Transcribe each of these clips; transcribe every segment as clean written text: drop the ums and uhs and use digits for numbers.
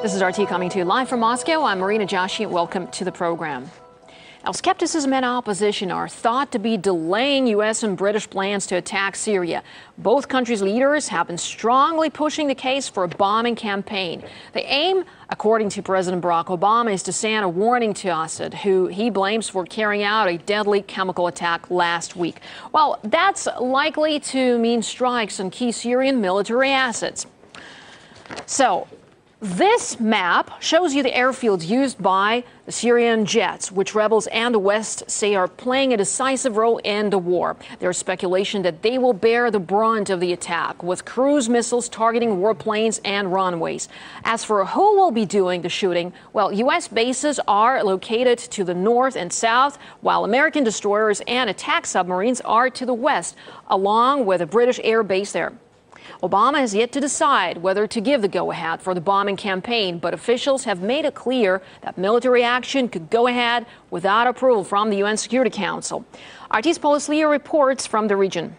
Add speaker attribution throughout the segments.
Speaker 1: This is RT coming to you live from Moscow. I'm Marina Joshi. Welcome to the program. Now, skepticism and opposition are thought to be delaying U.S. and British plans to attack Syria. Both countries' leaders have been strongly pushing the case for a bombing campaign. The aim, according to President Barack Obama, is to send a warning to Assad, who he blames for carrying out a deadly chemical attack last week. Well, that's likely to mean strikes on key Syrian military assets. So, this map shows you the airfields used by the Syrian jets, which rebels and the West say are playing a decisive role in the war. There's speculation that they will bear the brunt of the attack, with cruise missiles targeting warplanes and runways. As for who will be doing the shooting, well, U.S. bases are located to the north and south, while American destroyers and attack submarines are to the west, along with a British air base there. Obama has yet to decide whether to give the go-ahead for the bombing campaign, but officials have made it clear that military action could go ahead without approval from the UN Security Council. RT's Paulus Leo reports from the region.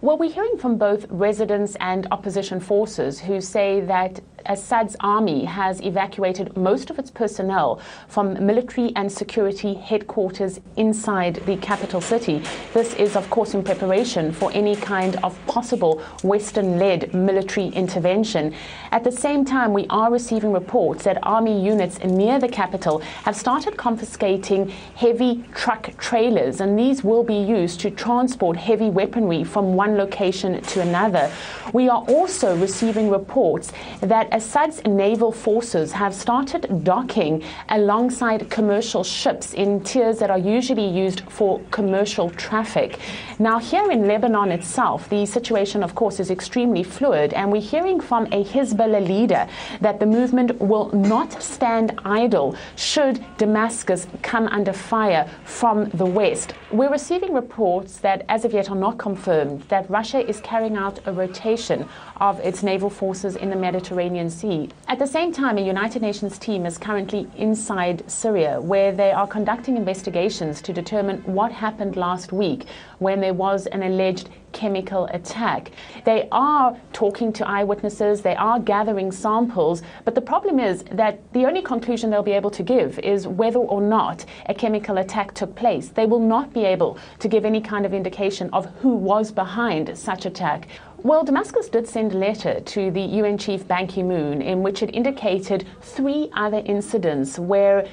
Speaker 2: Well, we're hearing from both residents and opposition forces who say that Assad's army has evacuated most of its personnel from military and security headquarters inside the capital city. This is, of course, in preparation for any kind of possible Western-led military intervention. At the same time, we are receiving reports that army units near the capital have started confiscating heavy truck trailers, and these will be used to transport heavy weaponry from one location to another. We are also receiving reports that Assad's naval forces have started docking alongside commercial ships in tiers that are usually used for commercial traffic. Now, here in Lebanon itself, the situation, of course, is extremely fluid, and we're hearing from a Hezbollah leader that the movement will not stand idle should Damascus come under fire from the west. We're receiving reports that, as of yet, are not confirmed, that Russia is carrying out a rotation of its naval forces in the Mediterranean Sea. At the same time, a United Nations team is currently inside Syria, where they are conducting investigations to determine what happened last week when there was an alleged chemical attack. They are talking to eyewitnesses, they are gathering samples, but the problem is that the only conclusion they'll be able to give is whether or not a chemical attack took place. They will not be able to give any kind of indication of who was behind such attack. Well, Damascus did send a letter to the UN chief Ban Ki-moon in which it indicated 3 other incidents where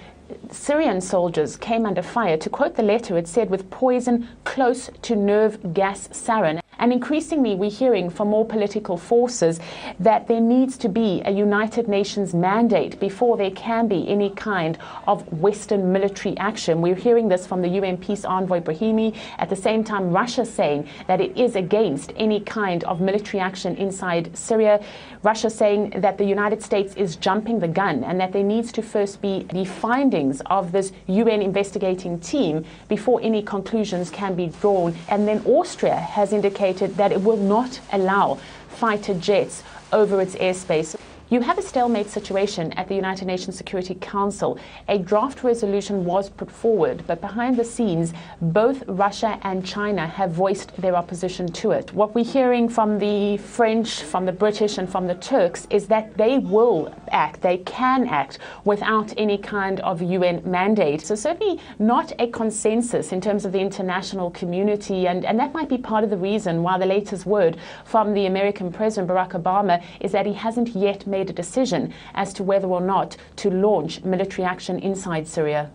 Speaker 2: Syrian soldiers came under fire. To quote the letter, it said, with poison close to nerve gas sarin. And increasingly, we're hearing from more political forces that there needs to be a United Nations mandate before there can be any kind of Western military action. We're hearing this from the UN peace envoy Brahimi. At the same time, Russia saying that it is against any kind of military action inside Syria. Russia saying that the United States is jumping the gun and that there needs to first be the findings of this UN investigating team before any conclusions can be drawn. And then Austria has indicated that it will not allow fighter jets over its airspace. You have a stalemate situation at the United Nations Security Council. A draft resolution was put forward, but behind the scenes, both Russia and China have voiced their opposition to it. What we're hearing from the French, from the British, and from the Turks is that they will act, they can act without any kind of UN mandate. So certainly not a consensus in terms of the international community, and that might be part of the reason why the latest word from the American President Barack Obama is that he hasn't yet made a decision as to whether or not to launch military action inside Syria.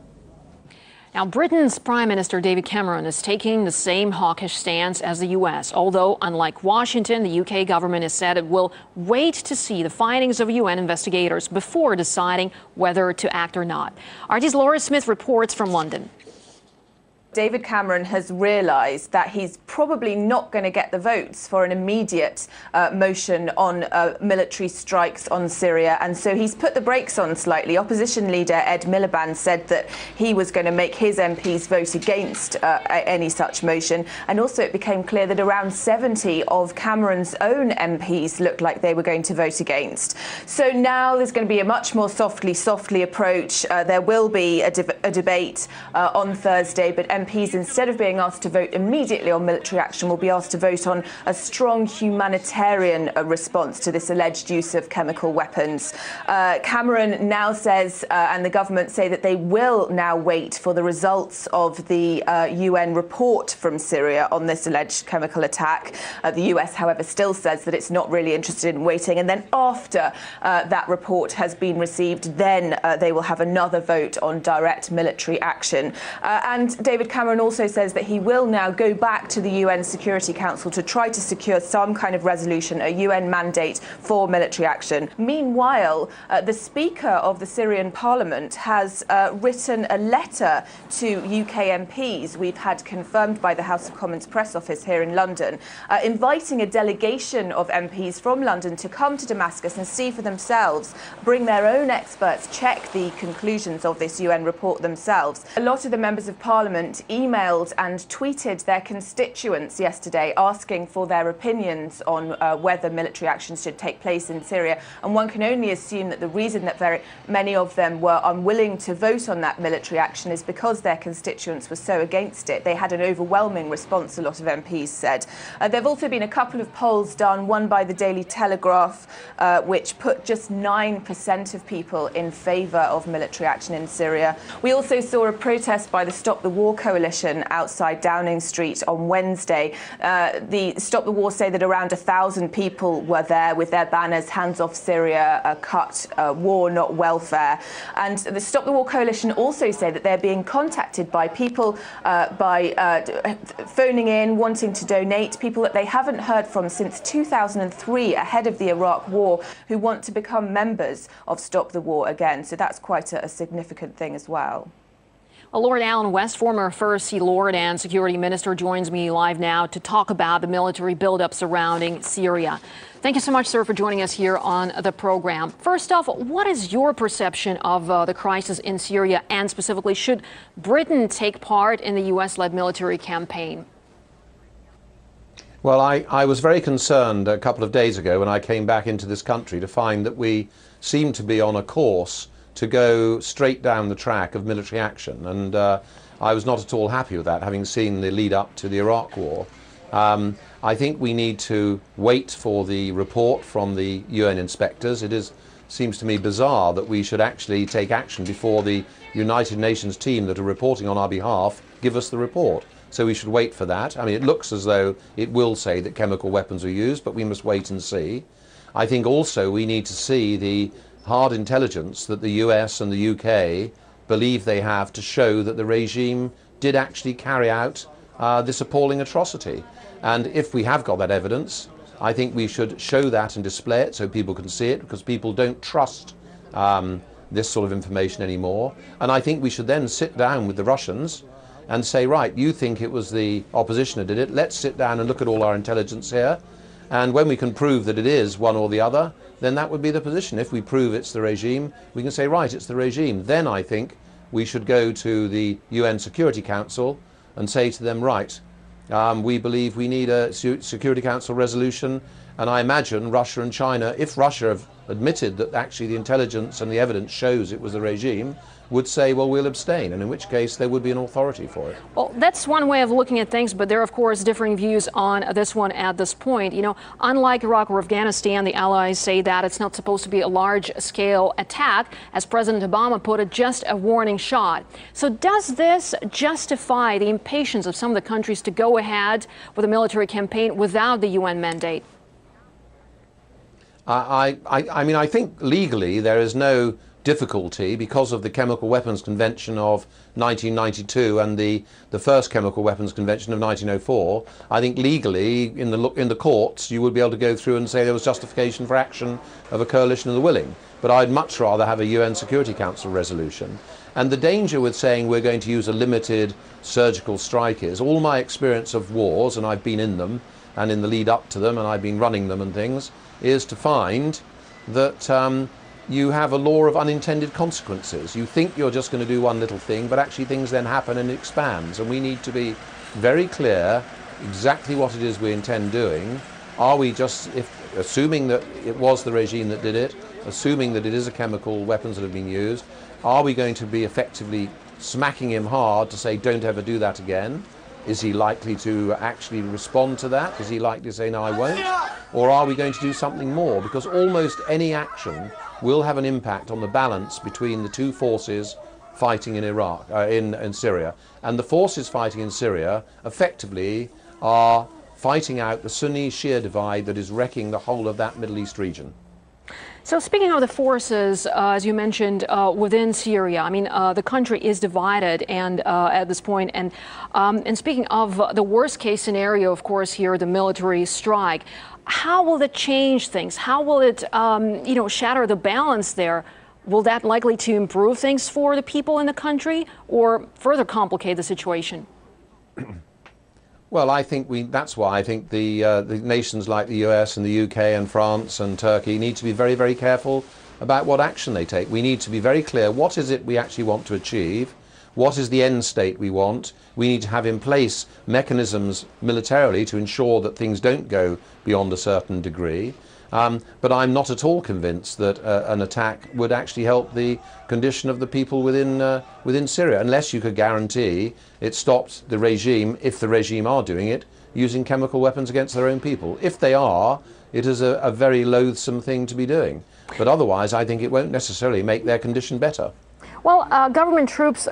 Speaker 1: Now, Britain's Prime Minister David Cameron is taking the same hawkish stance as the U.S., although, unlike Washington, the U.K. government has said it will wait to see the findings of UN investigators before deciding whether to act or not. RT's Laura Smith reports from London.
Speaker 3: David Cameron has realised that he's probably not going to get the votes for an immediate motion on military strikes on Syria, and so he's put the brakes on slightly. Opposition leader Ed Miliband said that he was going to make his MPs vote against any such motion, and also it became clear that around 70 of Cameron's own MPs looked like they were going to vote against. So now there's going to be a much more softly approach. There will be a debate on Thursday, but MPs MPs, instead of being asked to vote immediately on military action, will be asked to vote on a strong humanitarian response to this alleged use of chemical weapons. Cameron now says, and the government say, that they will now wait for the results of the UN report from Syria on this alleged chemical attack. The US, however, still says that it's not really interested in waiting. And then after that report has been received, then they will have another vote on direct military action. And David Cameron also says that he will now go back to the UN Security Council to try to secure some kind of resolution, a UN mandate for military action. Meanwhile, the Speaker of the Syrian Parliament has written a letter to UK MPs, we've had confirmed by the House of Commons press office here in London, inviting a delegation of MPs from London to come to Damascus and see for themselves, bring their own experts, check the conclusions of this UN report themselves. A lot of the members of Parliament emailed and tweeted their constituents yesterday asking for their opinions on whether military action should take place in Syria, and one can only assume that the reason that very many of them were unwilling to vote on that military action is because their constituents were so against it. They had an overwhelming response, a lot of MPs said. There have also been a couple of polls done, one by the Daily Telegraph, which put just 9% of people in favour of military action in Syria. We also saw a protest by the Stop the War coalition outside Downing Street on Wednesday. The Stop the War say that around 1,000 people were there with their banners, hands off Syria, cut war, not welfare. And the Stop the War coalition also say that they're being contacted by people phoning in, wanting to donate, people that they haven't heard from since 2003, ahead of the Iraq War, who want to become members of Stop the War again. So that's quite a significant thing as well.
Speaker 1: Well, Lord Alan West, former First Sea Lord and Security Minister, joins me live now to talk about the military buildup surrounding Syria. Thank you so much, sir, for joining us here on the program. First off, what is your perception of the crisis in Syria, and specifically, should Britain take part in the U.S.-led military campaign?
Speaker 4: Well, I was very concerned a couple of days ago when I came back into this country to find that we seem to be on a course to go straight down the track of military action. And I was not at all happy with that, having seen the lead up to the Iraq War. I think we need to wait for the report from the UN inspectors. It seems to me bizarre that we should actually take action before the United Nations team that are reporting on our behalf give us the report. So we should wait for that. I mean, it looks as though it will say that chemical weapons were used, but we must wait and see. I think also we need to see the hard intelligence that the US and the UK believe they have to show that the regime did actually carry out this appalling atrocity. And if we have got that evidence, I think we should show that and display it so people can see it, because people don't trust this sort of information anymore. And I think we should then sit down with the Russians and say, right, you think it was the opposition that did it, let's sit down and look at all our intelligence here. And when we can prove that it is one or the other, then that would be the position. If we prove it's the regime, we can say, right, it's the regime. Then I think we should go to the UN Security Council and say to them, right, we believe we need a Security Council resolution. And I imagine Russia and China, if Russia have admitted that actually the intelligence and the evidence shows it was the regime, would say, well, we'll abstain, and in which case there would be an authority for it.
Speaker 1: Well, that's one way of looking at things, but there are, of course, differing views on this one at this point. You know, unlike Iraq or Afghanistan, the allies say that it's not supposed to be a large-scale attack, as President Obama put it, just a warning shot. So does this justify the impatience of some of the countries to go ahead with a military campaign without the UN mandate?
Speaker 4: I mean, I think legally there is no difficulty because of the Chemical Weapons Convention of 1992 and the first Chemical Weapons Convention of 1904. I think legally in the courts you would be able to go through and say there was justification for action of a coalition of the willing. But I'd much rather have a UN Security Council resolution. And the danger with saying we're going to use a limited surgical strike is, all my experience of wars, and I've been in them and in the lead up to them, and I've been running them and things, is to find that you have a law of unintended consequences. You think you're just going to do one little thing, but actually things then happen and it expands. And we need to be very clear exactly what it is we intend doing. Are we just, assuming that it was the regime that did it, assuming that it is a chemical weapons that have been used, are we going to be effectively smacking him hard to say, don't ever do that again? Is he likely to actually respond to that? Is he likely to say, no, I won't? Or are we going to do something more? Because almost any action will have an impact on the balance between the two forces fighting in Iraq, in Syria. And the forces fighting in Syria effectively are fighting out the Sunni-Shia divide that is wrecking the whole of that Middle East region.
Speaker 1: So speaking of the forces, as you mentioned, within Syria, I mean, the country is divided and at this point. And speaking of the worst case scenario, of course, here, the military strike, how will it change things? How will it, shatter the balance there? Will that likely to improve things for the people in the country or further complicate the situation?
Speaker 4: Well, I think that's why I think the nations like the US and the UK and France and Turkey need to be very, very careful about what action they take. We need to be very clear, what is it we actually want to achieve? What is the end state we want? We need to have in place mechanisms militarily to ensure that things don't go beyond a certain degree. But I'm not at all convinced that an attack would actually help the condition of the people within Syria, unless you could guarantee it stops the regime, if the regime are doing it, using chemical weapons against their own people. If they are, it is a very loathsome thing to be doing. But otherwise, I think it won't necessarily make their condition better.
Speaker 1: Well, government troops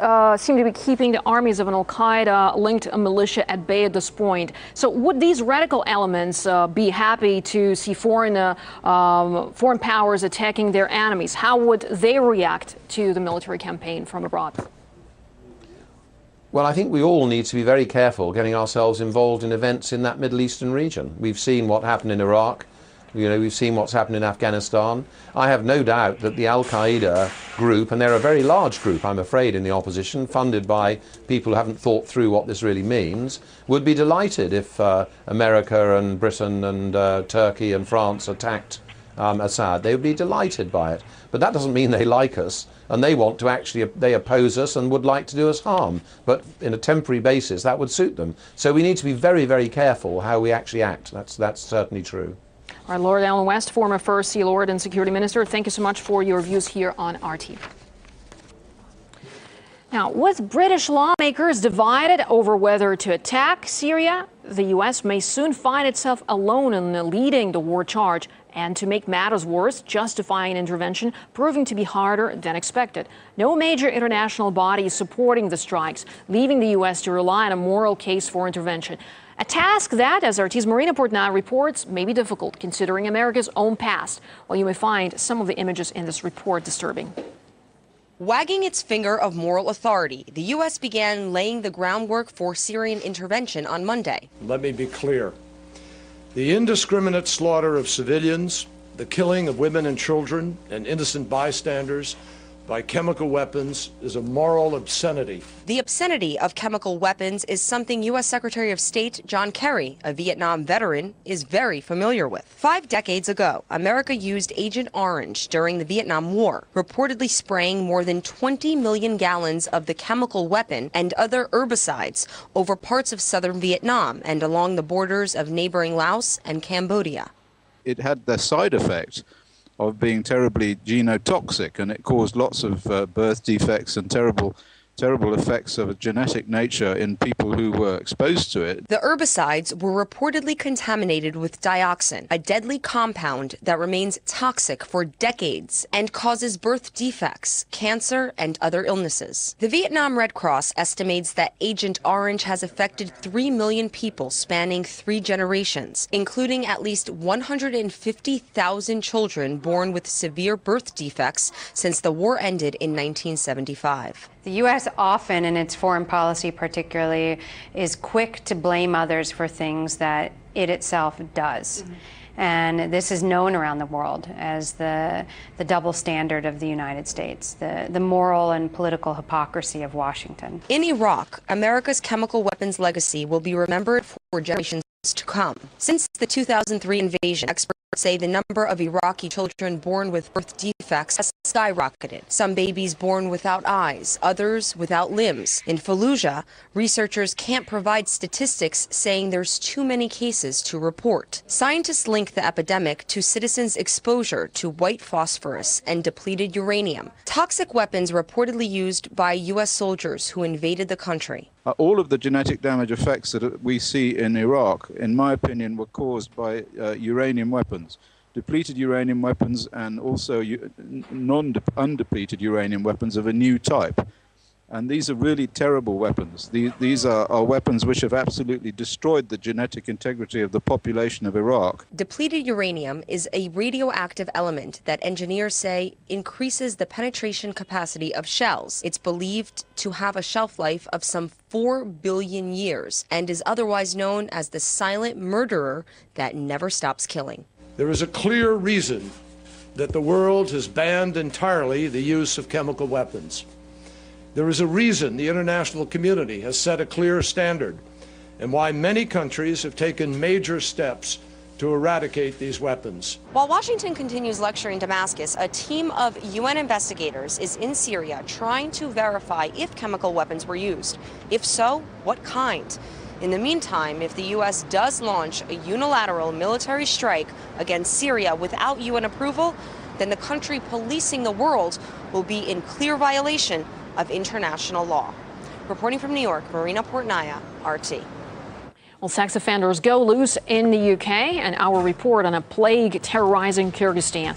Speaker 1: seem to be keeping the armies of an al-Qaeda-linked militia at bay at this point. So would these radical elements be happy to see foreign powers attacking their enemies? How would they react to the military campaign from abroad?
Speaker 4: Well, I think we all need to be very careful getting ourselves involved in events in that Middle Eastern region. We've seen what happened in Iraq. We've seen what's happened in Afghanistan. I have no doubt that the al-Qaeda group, and they're a very large group, I'm afraid, in the opposition, funded by people who haven't thought through what this really means, would be delighted if America and Britain and Turkey and France attacked Assad. They would be delighted by it. But that doesn't mean they like us, and they oppose us and would like to do us harm. But in a temporary basis, that would suit them. So we need to be very, very careful how we actually act. That's certainly true.
Speaker 1: All right, Lord Alan West, former First Sea Lord and Security Minister, thank you so much for your views here on RT. Now, with British lawmakers divided over whether to attack Syria, the U.S. may soon find itself alone in leading the war charge, and to make matters worse, justifying intervention proving to be harder than expected. No major international body is supporting the strikes, leaving the U.S. to rely on a moral case for intervention. A task that, as RT's Marina Portnoy reports, may be difficult considering America's own past. Well, you may find some of the images in this report disturbing.
Speaker 5: Wagging its finger of moral authority, the U.S. began laying the groundwork for Syrian intervention on Monday.
Speaker 6: Let me be clear. The indiscriminate slaughter of civilians, the killing of women and children and innocent bystanders by chemical weapons is a moral obscenity.
Speaker 5: The obscenity of chemical weapons is something U.S. Secretary of State John Kerry, a Vietnam veteran, is very familiar with. 5 decades ago, America used Agent Orange during the Vietnam War, reportedly spraying more than 20 million gallons of the chemical weapon and other herbicides over parts of southern Vietnam and along the borders of neighboring Laos and Cambodia.
Speaker 7: It had the side effect of being terribly genotoxic, and it caused lots of birth defects and terrible effects of a genetic nature in people who were exposed to it.
Speaker 5: The herbicides were reportedly contaminated with dioxin, a deadly compound that remains toxic for decades and causes birth defects, cancer, and other illnesses. The Vietnam Red Cross estimates that Agent Orange has affected 3 million people spanning 3 generations, including at least 150,000 children born with severe birth defects since the war ended in 1975.
Speaker 8: The U.S. often, in its foreign policy particularly, is quick to blame others for things that it itself does. And this is known around the world as the double standard of the United States, the moral and political hypocrisy of Washington.
Speaker 5: In Iraq, America's chemical weapons legacy will be remembered for generations to come. Since the 2003 invasion, experts say the number of Iraqi children born with birth defects has skyrocketed. Some babies born without eyes, others without limbs. In Fallujah, researchers can't provide statistics, saying there's too many cases to report. Scientists link the epidemic to citizens' exposure to white phosphorus and depleted uranium, toxic weapons reportedly used by U.S. soldiers who invaded the country.
Speaker 7: All of the genetic damage effects that we see in Iraq, in my opinion, were caused by uranium weapons, depleted uranium weapons, and also undepleted uranium weapons of a new type. And these are really terrible weapons. These are weapons which have absolutely destroyed the genetic integrity of the population of Iraq.
Speaker 5: Depleted uranium is a radioactive element that engineers say increases the penetration capacity of shells. It's believed to have a shelf life of some 4 billion years and is otherwise known as the silent murderer that never stops killing.
Speaker 6: There is a clear reason that the world has banned entirely the use of chemical weapons. There is a reason the international community has set a clear standard and why many countries have taken major steps to eradicate these weapons.
Speaker 5: While Washington continues lecturing Damascus, a team of UN investigators is in Syria trying to verify if chemical weapons were used. If so, what kind? In the meantime, if the U.S. does launch a unilateral military strike against Syria without UN approval, then the country policing the world will be in clear violation of international law. Reporting from New York, Marina Portnaya, RT.
Speaker 1: Well, sex offenders go loose in the UK, and our report on a plague terrorizing Kyrgyzstan.